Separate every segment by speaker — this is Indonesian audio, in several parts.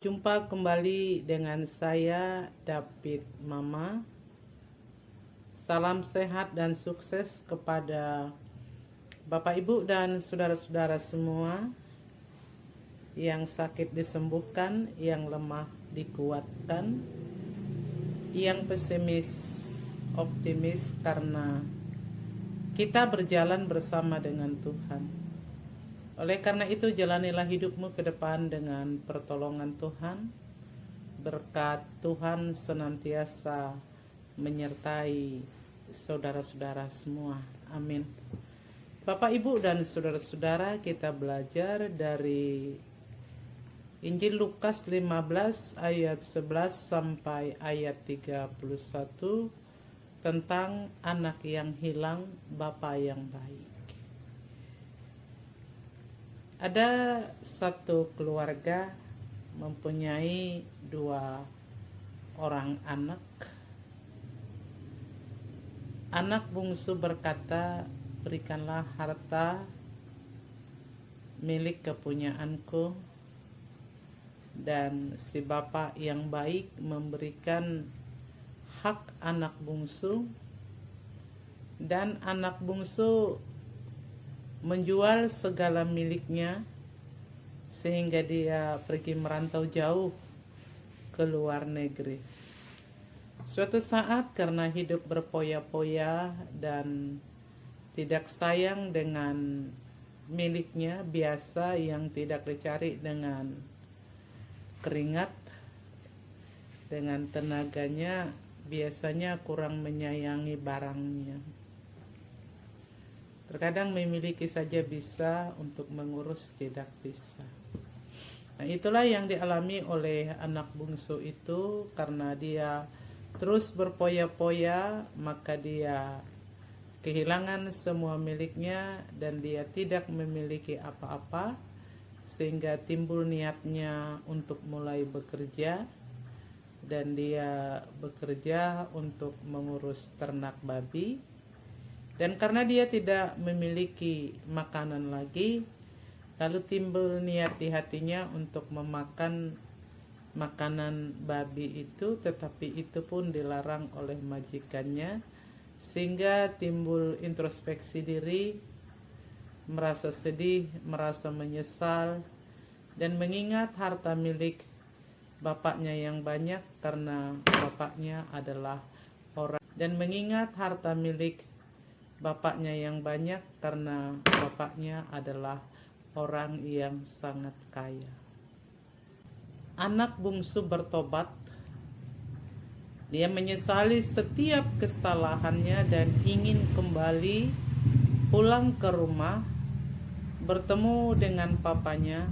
Speaker 1: Jumpa kembali dengan saya David Mama. Salam sehat dan sukses kepada Bapak Ibu dan saudara-saudara semua. Yang sakit disembuhkan, yang lemah dikuatkan, yang pesimis optimis karena kita berjalan bersama dengan Tuhan. Oleh karena itu, jalanilah hidupmu ke depan dengan pertolongan Tuhan. Berkat Tuhan senantiasa menyertai saudara-saudara semua. Amin. Bapak, Ibu, dan saudara-saudara, kita belajar dari Injil Lukas 15 ayat 11 sampai ayat 31 tentang anak yang hilang, Bapa yang baik. Ada satu keluarga mempunyai 2 orang anak. Anak bungsu berkata, "Berikanlah harta milik kepunyaanku." Dan si bapak yang baik memberikan hak anak bungsu, dan anak bungsu menjual segala miliknya sehingga dia pergi merantau jauh ke luar negeri. Suatu saat karena hidup berpoya-poya dan tidak sayang dengan miliknya biasa yang tidak dicari dengan keringat, dengan tenaganya, biasanya kurang menyayangi barangnya. Terkadang memiliki saja bisa, untuk mengurus tidak bisa. Nah, itulah yang dialami oleh anak bungsu itu. Karena dia terus berpoya-poya, maka dia kehilangan semua miliknya dan dia tidak memiliki apa-apa, sehingga timbul niatnya untuk mulai bekerja, dan dia bekerja untuk mengurus ternak babi. Dan karena dia tidak memiliki makanan lagi, lalu timbul niat di hatinya untuk memakan makanan babi itu, tetapi itu pun dilarang oleh majikannya, sehingga timbul introspeksi diri, merasa sedih, merasa menyesal, dan mengingat harta milik bapaknya yang banyak karena bapaknya adalah orang, dan mengingat harta milik bapaknya yang banyak karena bapaknya adalah orang yang sangat kaya. Anak bungsu bertobat. Dia menyesali setiap kesalahannya dan ingin kembali pulang ke rumah, bertemu dengan papanya,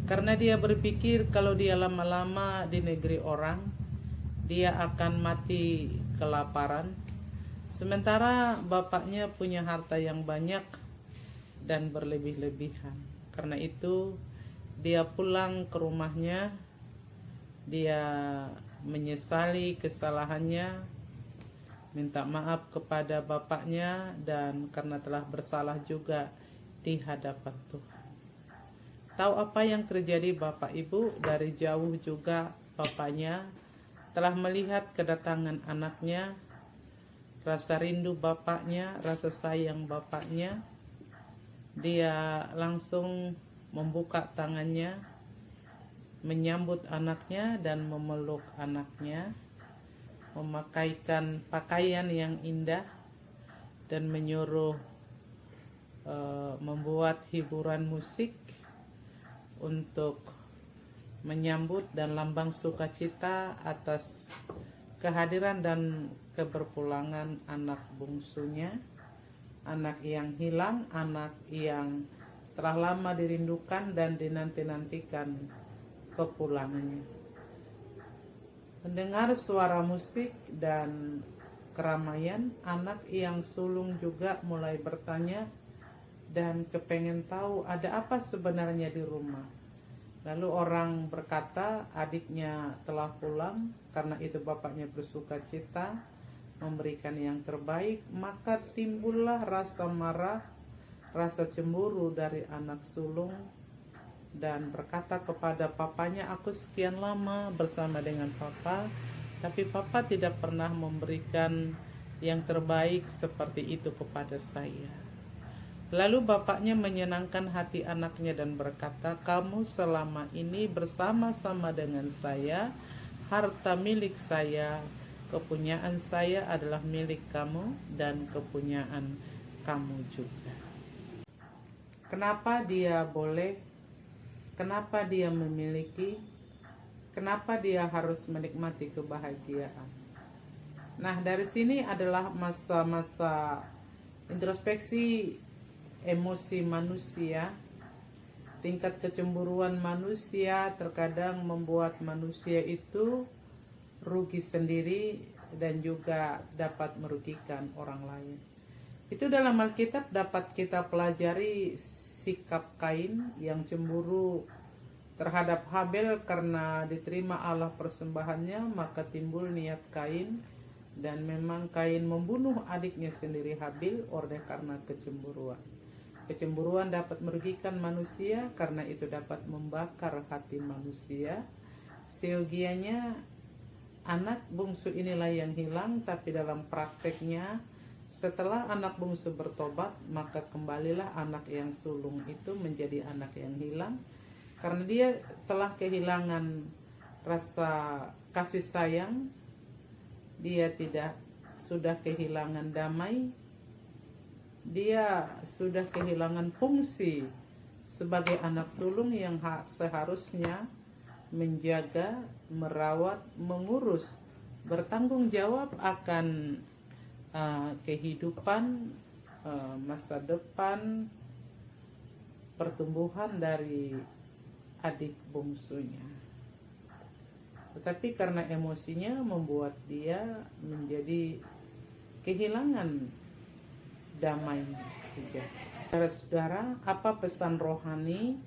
Speaker 1: karena dia berpikir kalau dia lama-lama di negeri orang, dia akan mati kelaparan. Sementara bapaknya punya harta yang banyak dan berlebih-lebihan. Karena itu dia pulang ke rumahnya, dia menyesali kesalahannya, minta maaf kepada bapaknya, dan karena telah bersalah juga di hadapan Tuhan. Tahu apa yang terjadi Bapak Ibu? Dari jauh juga bapaknya telah melihat kedatangan anaknya. Rasa rindu bapaknya, rasa sayang bapaknya, dia langsung membuka tangannya, menyambut anaknya dan memeluk anaknya, memakaikan pakaian yang indah, dan menyuruh membuat hiburan musik untuk menyambut dan lambang sukacita atas kehadiran dan keberpulangan anak bungsunya, anak yang hilang, anak yang telah lama dirindukan dan dinanti-nantikan kepulangannya. Mendengar suara musik dan keramaian, anak yang sulung juga mulai bertanya dan kepengen tahu ada apa sebenarnya di rumah. Lalu orang berkata adiknya telah pulang, karena itu bapaknya bersuka cita memberikan yang terbaik. Maka timbullah rasa marah, rasa cemburu dari anak sulung dan berkata kepada papanya, aku sekian lama bersama dengan papa, tapi papa tidak pernah memberikan yang terbaik seperti itu kepada saya. Lalu bapaknya menyenangkan hati anaknya dan berkata, kamu selama ini bersama-sama dengan saya, harta milik saya, kepunyaan saya adalah milik kamu dan kepunyaan kamu juga. Kenapa dia boleh? Kenapa dia memiliki? Kenapa dia harus menikmati kebahagiaan? Nah, dari sini adalah masa-masa introspeksi emosi manusia. Tingkat kecemburuan manusia terkadang membuat manusia itu rugi sendiri dan juga dapat merugikan orang lain. Itu dalam Alkitab dapat kita pelajari sikap Kain yang cemburu terhadap Habel karena diterima Allah persembahannya, maka timbul niat Kain dan memang Kain membunuh adiknya sendiri Habil oleh karena kecemburuan. Kecemburuan dapat merugikan manusia karena itu dapat membakar hati manusia. Seyogianya anak bungsu inilah yang hilang, tapi dalam prakteknya setelah anak bungsu bertobat, maka kembalilah anak yang sulung itu menjadi anak yang hilang. Karena dia telah kehilangan rasa kasih sayang, dia sudah kehilangan damai, dia sudah kehilangan fungsi sebagai anak sulung yang seharusnya menjaga, merawat, mengurus, bertanggung jawab akan kehidupan, masa depan, pertumbuhan dari adik bungsunya. Tetapi karena emosinya membuat dia menjadi kehilangan damai sejahtera. Saudara-saudara, apa pesan rohani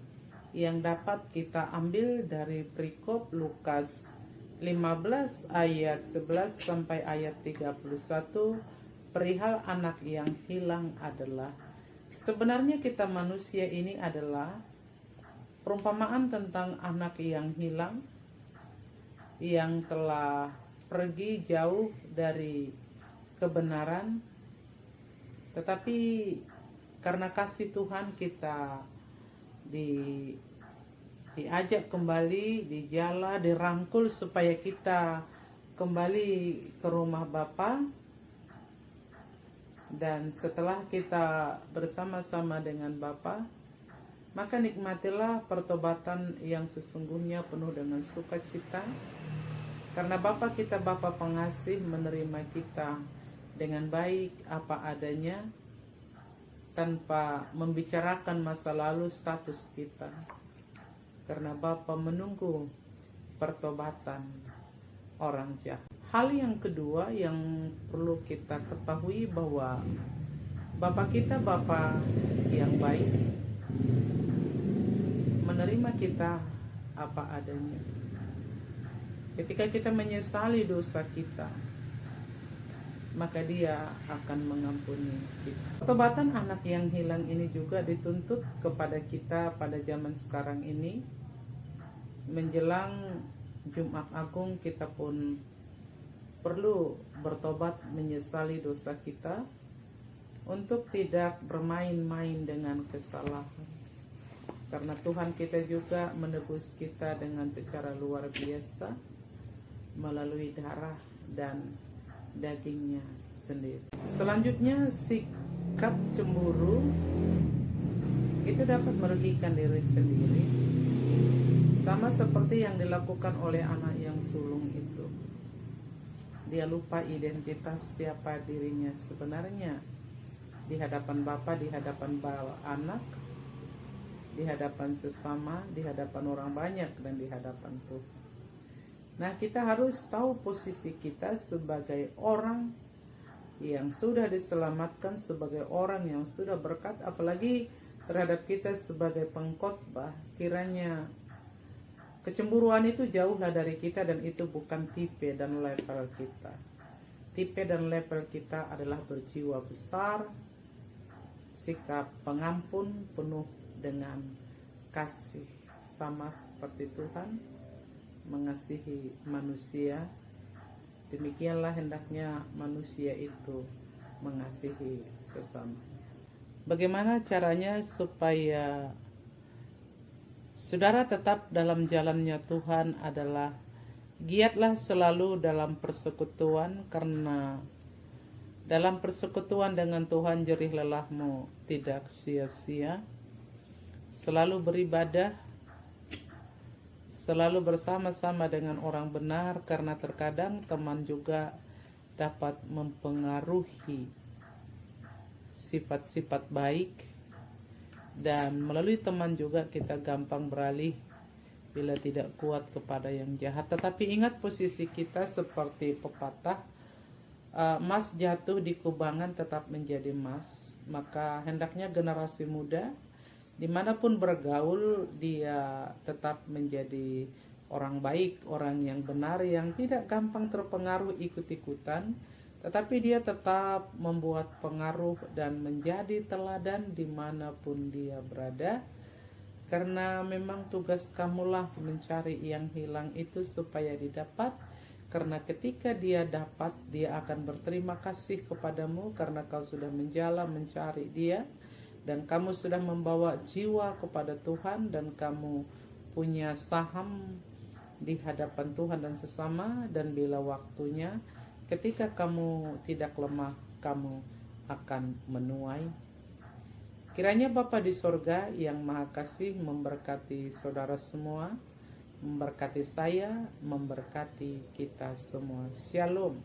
Speaker 1: yang dapat kita ambil dari perikop Lukas 15 ayat 11 sampai ayat 31 perihal anak yang hilang adalah, sebenarnya kita manusia ini adalah perumpamaan tentang anak yang hilang, yang telah pergi jauh dari kebenaran, tetapi karena kasih Tuhan kita diajak kembali, dijala, dirangkul supaya kita kembali ke rumah Bapa. Dan setelah kita bersama-sama dengan Bapa, maka nikmatilah pertobatan yang sesungguhnya penuh dengan sukacita. Karena Bapa kita, Bapa pengasih, menerima kita dengan baik apa adanya, tanpa membicarakan masa lalu status kita. Karena Bapa menunggu pertobatan orang jahat. Hal yang kedua yang perlu kita ketahui bahwa Bapa kita, Bapa yang baik, menerima kita apa adanya. Ketika kita menyesali dosa kita, maka Dia akan mengampuni kita. Pertobatan anak yang hilang ini juga dituntut kepada kita pada zaman sekarang ini. Menjelang Jumat Agung, kita pun perlu bertobat, menyesali dosa kita, untuk tidak bermain-main dengan kesalahan. Karena Tuhan kita juga menebus kita dengan secara luar biasa melalui darah dan dagingnya sendiri. Selanjutnya, sikap cemburu itu dapat merugikan diri sendiri, sama seperti yang dilakukan oleh anak yang sulung itu. Dia lupa identitas siapa dirinya sebenarnya di hadapan Bapa, di hadapan anak, di hadapan sesama, di hadapan orang banyak, dan di hadapan Tuhan. Nah, kita harus tahu posisi kita sebagai orang yang sudah diselamatkan, sebagai orang yang sudah berkat, apalagi terhadap kita sebagai pengkhotbah. Kiranya kecemburuan itu jauhlah dari kita, dan itu bukan tipe dan level kita. Tipe dan level kita adalah berjiwa besar, sikap pengampun penuh dengan kasih sama seperti Tuhan mengasihi manusia, demikianlah hendaknya manusia itu mengasihi sesama. Bagaimana caranya supaya saudara tetap dalam jalannya Tuhan adalah giatlah selalu dalam persekutuan, karena dalam persekutuan dengan Tuhan jerih lelahmu tidak sia-sia. Selalu beribadah, selalu bersama-sama dengan orang benar, karena terkadang teman juga dapat mempengaruhi sifat-sifat baik, dan melalui teman juga kita gampang beralih bila tidak kuat kepada yang jahat. Tetapi ingat, posisi kita seperti pepatah, emas jatuh di kubangan tetap menjadi emas. Maka hendaknya generasi muda dimanapun bergaul, dia tetap menjadi orang baik, orang yang benar, yang tidak gampang terpengaruh ikut-ikutan, tetapi dia tetap membuat pengaruh dan menjadi teladan dimanapun dia berada. Karena memang tugas kamulah mencari yang hilang itu supaya didapat. Karena ketika dia dapat, dia akan berterima kasih kepadamu karena kau sudah menjala mencari dia, dan kamu sudah membawa jiwa kepada Tuhan, dan kamu punya saham di hadapan Tuhan dan sesama. Dan bila waktunya, ketika kamu tidak lemah, kamu akan menuai. Kiranya Bapa di sorga yang Maha Kasih memberkati saudara semua, memberkati saya, memberkati kita semua. Shalom.